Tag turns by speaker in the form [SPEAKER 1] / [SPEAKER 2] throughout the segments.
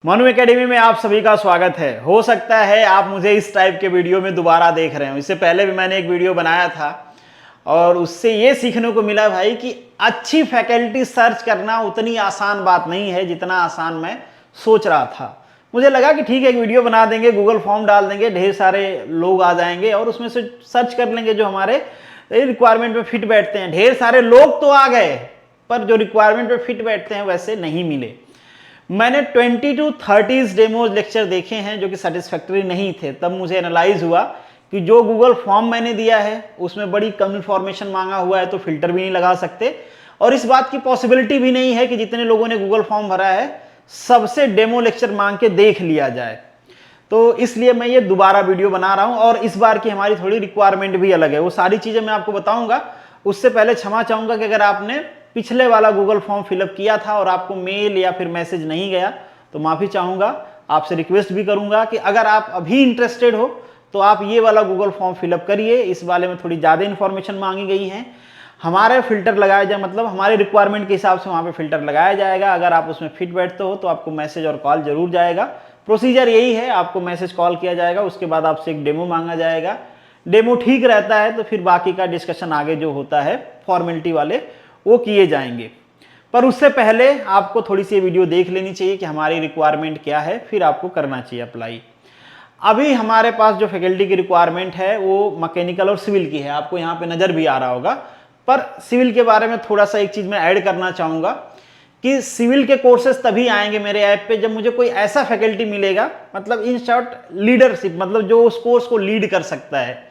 [SPEAKER 1] Manu academy में आप सभी का स्वागत है। हो सकता है आप मुझे इस टाइप के वीडियो में दोबारा देख रहे हो। इससे पहले भी मैंने एक वीडियो बनाया था और उससे ये सीखने को मिला भाई कि अच्छी फैकल्टी सर्च करना उतनी आसान बात नहीं है जितना आसान मैं सोच रहा था। मुझे लगा कि ठीक है, एक वीडियो बना देंगे, गूगल फॉर्म डाल देंगे, ढेर सारे लोग आ जाएंगे और उसमें से सर्च कर लेंगे जो हमारे रिक्वायरमेंट में फिट बैठते हैं। ढेर सारे लोग तो आ गए पर जो रिक्वायरमेंट में फिट बैठते हैं वैसे नहीं मिले। मैंने 20 to 30 डेमोज लेक्चर देखे हैं जो कि सेटिस्फैक्टरी नहीं थे। तब मुझे एनालाइज हुआ कि जो गूगल फॉर्म मैंने दिया है उसमें बड़ी कम इंफॉर्मेशन मांगा हुआ है, तो फिल्टर भी नहीं लगा सकते और इस बात की पॉसिबिलिटी भी नहीं है कि जितने लोगों ने गूगल फॉर्म भरा है सबसे डेमो लेक्चर मांग के देख लिया जाए। तो इसलिए मैं ये दोबारा वीडियो बना रहा हूं और इस बार की हमारी थोड़ी रिक्वायरमेंट भी अलग है। वो सारी चीजें मैं आपको बताऊंगा। उससे पहले क्षमा चाहूंगा कि अगर आपने पिछले वाला गूगल फॉर्म फिलअप किया था और आपको मेल या फिर मैसेज नहीं गया तो माफी चाहूंगा। आपसे रिक्वेस्ट भी करूंगा कि अगर आप अभी इंटरेस्टेड हो तो आप ये वाला गूगल फॉर्म फिलअप करिए। इस वाले में थोड़ी ज़्यादा इंफॉर्मेशन मांगी गई है। हमारे फिल्टर लगाया जाए, मतलब हमारे रिक्वायरमेंट के हिसाब से वहाँ पे फिल्टर लगाया जाएगा। अगर आप उसमें फिट बैठते हो तो आपको मैसेज और कॉल जरूर जाएगा। प्रोसीजर यही है, आपको मैसेज कॉल किया जाएगा, उसके बाद आपसे एक डेमो मांगा जाएगा। डेमो ठीक रहता है तो फिर बाकी का डिस्कशन आगे जो होता है फॉर्मेलिटी वाले वो किए जाएंगे। पर उससे पहले आपको थोड़ी सी वीडियो देख लेनी चाहिए कि हमारी रिक्वायरमेंट क्या है, फिर आपको करना चाहिए अप्लाई। अभी हमारे पास जो फैकल्टी की रिक्वायरमेंट है वो मैकेनिकल और सिविल की है। आपको यहाँ पे नजर भी आ रहा होगा। पर सिविल के बारे में थोड़ा सा एक चीज मैं ऐड करना चाहूंगा कि सिविल के कोर्सेज तभी आएंगे मेरे ऐप पे जब मुझे कोई ऐसा फैकल्टी मिलेगा, मतलब इन शॉर्ट लीडरशिप, मतलब जो उस कोर्स को लीड कर सकता है।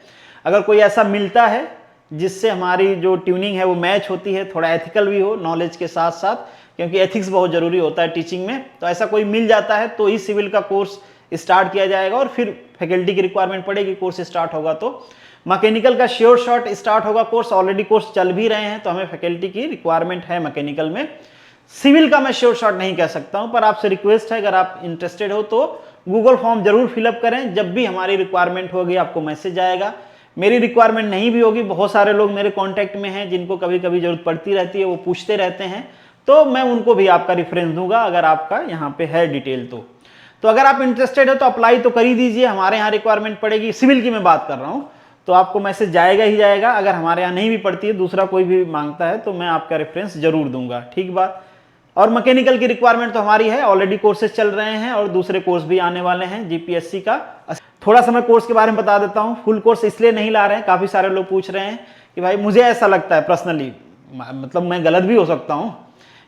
[SPEAKER 1] अगर कोई ऐसा मिलता है जिससे हमारी जो ट्यूनिंग है वो मैच होती है, थोड़ा एथिकल भी हो नॉलेज के साथ साथ, क्योंकि एथिक्स बहुत जरूरी होता है टीचिंग में, तो ऐसा कोई मिल जाता है तो ही सिविल का कोर्स स्टार्ट किया जाएगा और फिर फैकल्टी की रिक्वायरमेंट पड़ेगी, कोर्स स्टार्ट होगा। तो मैकेनिकल का श्योर शॉट स्टार्ट होगा कोर्स, ऑलरेडी कोर्स चल भी रहे हैं तो हमें फैकल्टी की रिक्वायरमेंट है मैकेनिकल में। सिविल का मैं श्योर शॉट नहीं कह सकता हूं, पर आपसे रिक्वेस्ट है अगर आप इंटरेस्टेड हो तो गूगल फॉर्म जरूर फिलअप करें। जब भी हमारी रिक्वायरमेंट होगी आपको मैसेज आएगा। मेरी रिक्वायरमेंट नहीं भी होगी, बहुत सारे लोग मेरे कांटेक्ट में हैं जिनको कभी कभी जरूरत पड़ती रहती है, वो पूछते रहते हैं, तो मैं उनको भी आपका रेफरेंस दूंगा अगर आपका यहाँ पे है डिटेल तो अगर आप इंटरेस्टेड हो तो अप्लाई तो कर ही दीजिए। हमारे यहाँ रिक्वायरमेंट पड़ेगी, सिविल की मैं बात कर रहा हूँ, तो आपको मैसेज जाएगा ही जाएगा। अगर हमारे यहाँ नहीं भी पड़ती है, दूसरा कोई भी मांगता है तो मैं आपका रेफरेंस जरूर दूंगा, ठीक बात। और मैकेनिकल की रिक्वायरमेंट तो हमारी है, ऑलरेडी कोर्सेज चल रहे हैं और दूसरे कोर्स भी आने वाले हैं जीपीएससी का। थोड़ा सा मैं कोर्स के बारे में बता देता हूं। फुल कोर्स इसलिए नहीं ला रहे हैं, काफी सारे लोग पूछ रहे हैं कि भाई मुझे ऐसा लगता है पर्सनली, मतलब मैं गलत भी हो सकता हूं,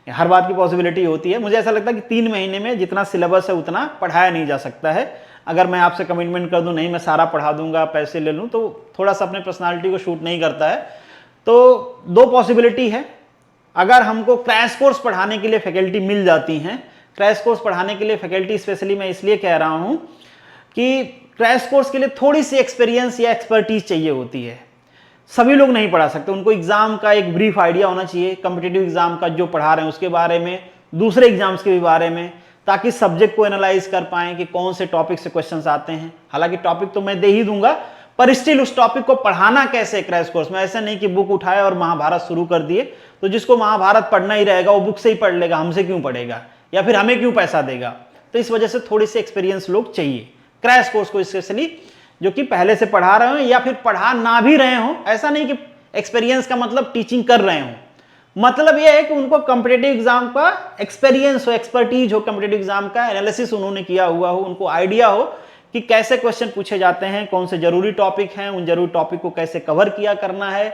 [SPEAKER 1] हर बात की पॉसिबिलिटी होती है, मुझे ऐसा लगता है कि 3 महीने में जितना सिलेबस है उतना पढ़ाया नहीं जा सकता है। अगर मैं आपसे कमिटमेंट कर दूं नहीं मैं सारा पढ़ा दूंगा, पैसे ले लूं, तो थोड़ा सा अपने पर्सनालिटी को शूट नहीं करता है। तो 2 पॉसिबिलिटी है। अगर हमको क्रैश कोर्स पढ़ाने के लिए फैकल्टी मिल जाती हैं, क्रैश कोर्स पढ़ाने के लिए फैकल्टी स्पेशली मैं इसलिए कह रहा हूं कि क्रैश कोर्स के लिए थोड़ी सी एक्सपीरियंस या एक्सपर्टीज चाहिए होती है। सभी लोग नहीं पढ़ा सकते, उनको एग्जाम का एक ब्रीफ आइडिया होना चाहिए, कॉम्पिटिटिव एग्जाम का जो पढ़ा रहे हैं उसके बारे में, दूसरे एग्जाम्स के भी बारे में, ताकि सब्जेक्ट को एनालाइज कर पाएं कि कौन से टॉपिक से क्वेश्चंस आते हैं। हालांकि टॉपिक तो मैं दे ही दूंगा, पर स्टिल उस टॉपिक को पढ़ाना कैसे क्रैश कोर्स में, ऐसे नहीं कि बुक उठाए और महाभारत शुरू कर दिए, तो जिसको महाभारत पढ़ना ही रहेगा वो बुक से ही पढ़ लेगा, हमसे क्यों पढ़ेगा या फिर हमें क्यों पैसा देगा। तो इस वजह से थोड़ी सी एक्सपीरियंस लोग चाहिए क्रैश कोर्स को, स्पेशली जो कि पहले से पढ़ा रहे हो या फिर पढ़ा ना भी रहे हो। ऐसा नहीं कि एक्सपीरियंस का मतलब टीचिंग कर रहे हो, मतलब यह है कि उनको कॉम्पिटिटिव एग्जाम का एक्सपीरियंस हो, एक्सपर्टीज हो, कॉम्पिटिटिव एग्जाम का एनालिसिस उन्होंने किया हुआ हो, उनको आइडिया हो कि कैसे क्वेश्चन पूछे जाते हैं, कौन से जरूरी टॉपिक हैं, उन जरूरी टॉपिक को कैसे कवर किया करना है,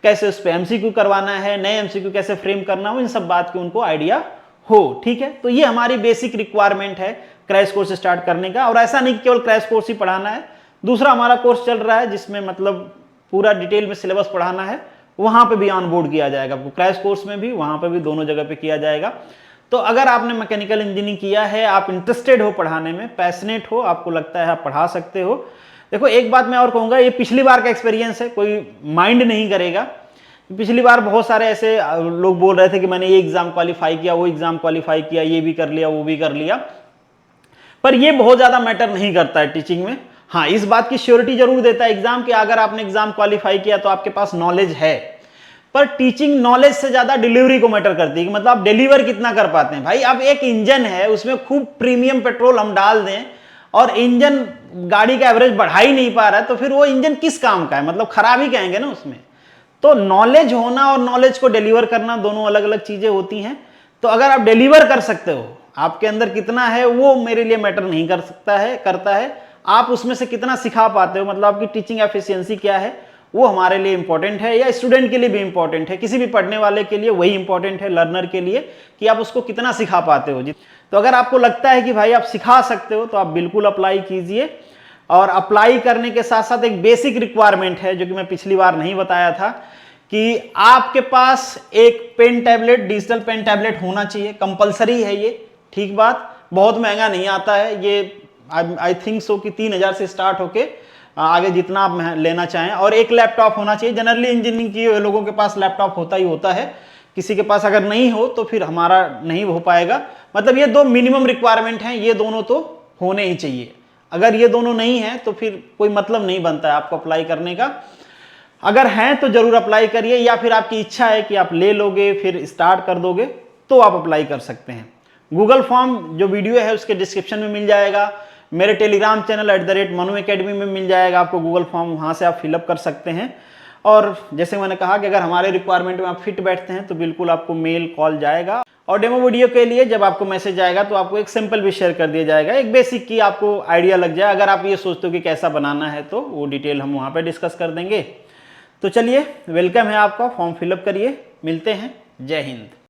[SPEAKER 1] कैसे उस पर एमसीक्यू करवाना है, नए एमसीक्यू कैसे फ्रेम करना हो, इन सब बात की उनको आइडिया हो, ठीक है। तो ये हमारी बेसिक रिक्वायरमेंट है क्रैश कोर्स स्टार्ट करने का। और ऐसा नहीं कि केवल क्रैश कोर्स ही पढ़ाना है, दूसरा हमारा कोर्स चल रहा है जिसमें मतलब पूरा डिटेल में सिलेबस पढ़ाना है, वहां पे भी ऑन बोर्ड किया जाएगा आपको, क्रैश कोर्स में भी वहां पे भी, दोनों जगह पे किया जाएगा। तो अगर आपने मैकेनिकल इंजीनियरिंग किया है, आप इंटरेस्टेड हो पढ़ाने में, पैशनेट हो, आपको लगता है आप पढ़ा सकते हो। देखो एक बात मैं और कहूंगा, ये पिछली बार का एक्सपीरियंस है, कोई माइंड नहीं करेगा। पिछली बार बहुत सारे ऐसे लोग बोल रहे थे कि मैंने ये एग्जाम क्वालिफाई किया, वो एग्जाम क्वालिफाई किया, ये भी कर लिया, वो भी कर लिया, पर ये बहुत ज्यादा मैटर नहीं करता है टीचिंग में। हाँ, इस बात की श्योरिटी जरूर देता है एग्जाम कि अगर आपने एग्जाम क्वालिफाई किया तो आपके पास नॉलेज है। पर टीचिंग नॉलेज से ज्यादा डिलीवरी को मैटर करती है कि मतलब आप डिलीवर कितना कर पाते हैं। भाई अब एक इंजन है, उसमें खूब प्रीमियम पेट्रोल हम डाल दें और इंजन गाड़ी का एवरेज बढ़ा ही नहीं पा रहा है, तो फिर वो इंजन किस काम का है, मतलब खराब ही कहेंगे ना उसमें। तो नॉलेज होना और नॉलेज को डिलीवर करना दोनों अलग अलग चीजें होती हैं। तो अगर आप डिलीवर कर सकते हो, आपके अंदर कितना है वो मेरे लिए मैटर नहीं कर सकता है, करता है आप उसमें से कितना सिखा पाते हो, मतलब आपकी टीचिंग एफिशिएंसी क्या है, वो हमारे लिए इंपॉर्टेंट है, या स्टूडेंट के लिए भी इंपॉर्टेंट है, किसी भी पढ़ने वाले के लिए वही इंपॉर्टेंट है, लर्नर के लिए, कि आप उसको कितना सिखा पाते हो। तो अगर आपको लगता है कि भाई आप सिखा सकते हो तो आप बिल्कुल अप्लाई कीजिए। और अप्लाई करने के साथ साथ एक बेसिक रिक्वायरमेंट है जो कि मैं पिछली बार नहीं बताया था, कि आपके पास एक pen tablet, digital pen tablet होना चाहिए, कंपलसरी है ये। ठीक बात, बहुत महंगा नहीं आता है ये, आई थिंक सो कि 3,000 से स्टार्ट होके आगे जितना आप लेना चाहें। और एक लैपटॉप होना चाहिए, जनरली इंजीनियरिंग किए लोगों के पास लैपटॉप होता ही होता है, किसी के पास अगर नहीं हो तो फिर हमारा नहीं हो पाएगा। मतलब ये दो मिनिमम रिक्वायरमेंट हैं, ये दोनों तो होने ही चाहिए। अगर ये दोनों नहीं है तो फिर कोई मतलब नहीं बनता है आपको अप्लाई करने का। अगर हैं तो जरूर अप्लाई करिए, या फिर आपकी इच्छा है कि आप ले लोगे फिर स्टार्ट कर दोगे तो आप अप्लाई कर सकते हैं। गूगल फॉर्म जो वीडियो है उसके डिस्क्रिप्शन में मिल जाएगा, मेरे टेलीग्राम चैनल @मनु अकेडमी में मिल जाएगा आपको गूगल फॉर्म, वहाँ से आप फिलअप कर सकते हैं। और जैसे मैंने कहा कि अगर हमारे रिक्वायरमेंट में आप फिट बैठते हैं तो बिल्कुल आपको मेल कॉल जाएगा। और डेमो वीडियो के लिए जब आपको मैसेज आएगा तो आपको एक सिंपल भी शेयर कर दिया जाएगा, एक बेसिक की आपको आइडिया लग जाए। अगर आप ये सोचते हो कि कैसा बनाना है तो वो डिटेल हम वहाँ पर डिस्कस कर देंगे। तो चलिए, वेलकम है आपका, फॉर्म फिलअप करिए, मिलते हैं, जय हिंद।